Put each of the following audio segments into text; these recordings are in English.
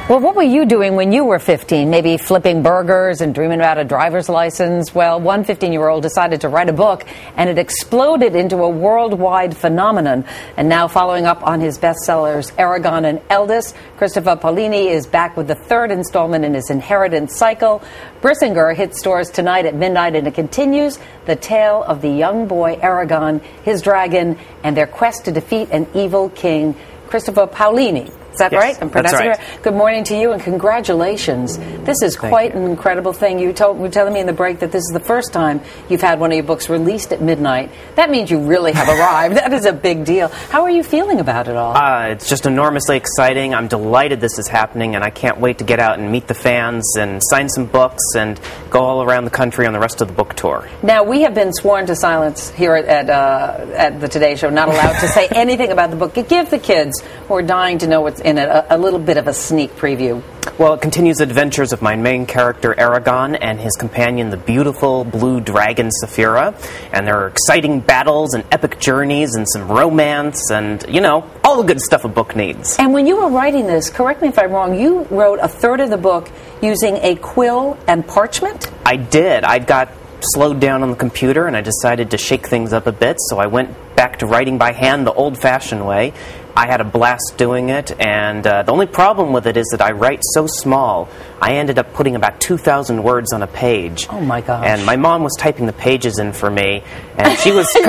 Well, what were you doing when you were 15? Maybe flipping burgers and dreaming about a driver's license? Well, one 15-year-old decided to write a book, and it exploded into a worldwide phenomenon. And now, following up on his bestsellers, Eragon and Eldest, Christopher Paolini is back with the third installment in his inheritance cycle. Brissinger hits stores tonight at midnight, and it continues the tale of the young boy Eragon, his dragon, and their quest to defeat an evil king, Christopher Paolini. Is that right? I'm pronouncing it right. Good morning to you and congratulations. This is quite an incredible thing. You were telling me in the break that this is the first time you've had one of your books released at midnight. That means you really have arrived. That is a big deal. How are you feeling about it all? It's just enormously exciting. I'm delighted this is happening, and I can't wait to get out and meet the fans and sign some books and go all around the country on the rest of the book tour. Now, we have been sworn to silence here at the Today Show, not allowed to say anything about the book. Give the kids who are dying to know what's in it a little bit of a sneak preview. Well, it continues the adventures of my main character, Eragon, and his companion, the beautiful blue dragon, Saphira. And there are exciting battles and epic journeys and some romance and, you know, all the good stuff a book needs. And when you were writing this, correct me if I'm wrong, you wrote a third of the book using a quill and parchment? I did. I got slowed down on the computer and I decided to shake things up a bit, so I went back to writing by hand the old-fashioned way. I had a blast doing it, and the only problem with it is that I write so small. I ended up putting about 2,000 words on a page. Oh my gosh. And my mom was typing the pages in for me, and she was she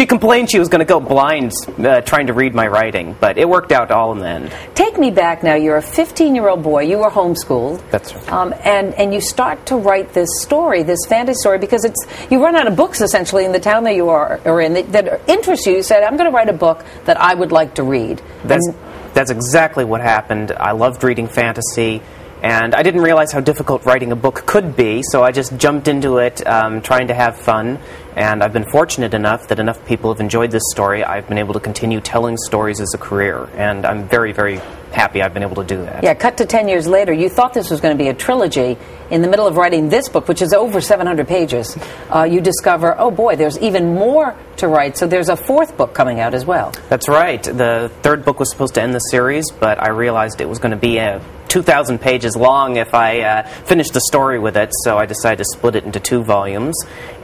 complained she was going to go blind trying to read my writing, but it worked out all in the end. Take me back now. You're a 15-year-old boy. You were homeschooled. That's right. And you start to write this story, this fantasy story, because you run out of books essentially in the town that you are in that interest you. You said, I'm going to write a book that I would like to read. That's exactly what happened. I loved reading fantasy, and I didn't realize how difficult writing a book could be, so I just jumped into it trying to have fun, and I've been fortunate enough that enough people have enjoyed this story. I've been able to continue telling stories as a career, and I'm very, very happy I've been able to do that. Yeah, cut to 10 years later, you thought this was going to be a trilogy. In the middle of writing this book, which is over 700 pages, you discover, oh boy, there's even more to write, so there's a fourth book coming out as well. That's right. The third book was supposed to end the series, but I realized it was going to be 2,000 pages long if I finished the story with it, so I decided to split it into 2 volumes,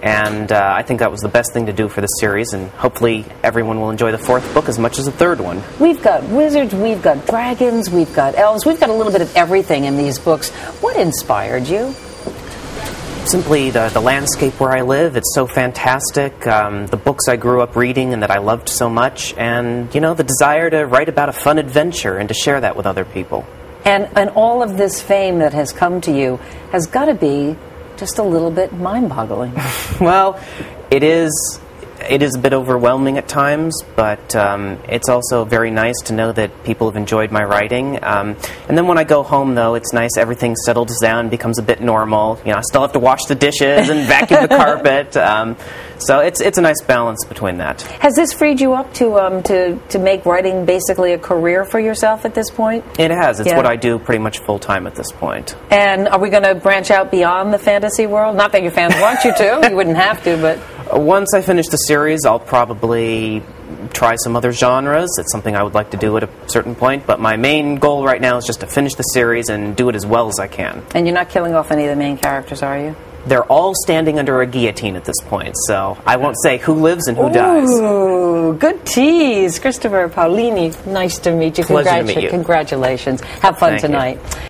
and I think that was the best thing to do for the series, and hopefully everyone will enjoy the fourth book as much as the third one. We've got wizards, we've got dragons, we've got elves, we've got a little bit of everything in these books. What inspired you? Simply the landscape where I live. It's so fantastic. The books I grew up reading and that I loved so much, and, you know, the desire to write about a fun adventure and to share that with other people. And all of this fame that has come to you has got to be just a little bit mind-boggling. Well, it is a bit overwhelming at times, but it's also very nice to know that people have enjoyed my writing. And then when I go home, though, it's nice. Everything settles down, becomes a bit normal. You know, I still have to wash the dishes and vacuum the carpet. So it's a nice balance between that. Has this freed you up to make writing basically a career for yourself at this point? It has. It's what I do pretty much full-time at this point. And are we going to branch out beyond the fantasy world? Not that your fans want you to. You wouldn't have to, but... Once I finish the series, I'll probably try some other genres. It's something I would like to do at a certain point, but my main goal right now is just to finish the series and do it as well as I can. And you're not killing off any of the main characters, are you? They're all standing under a guillotine at this point, so I won't say who lives and who dies. Ooh, good tease. Christopher Paolini, nice to meet you. Pleasure to meet you. Congratulations. Have fun tonight.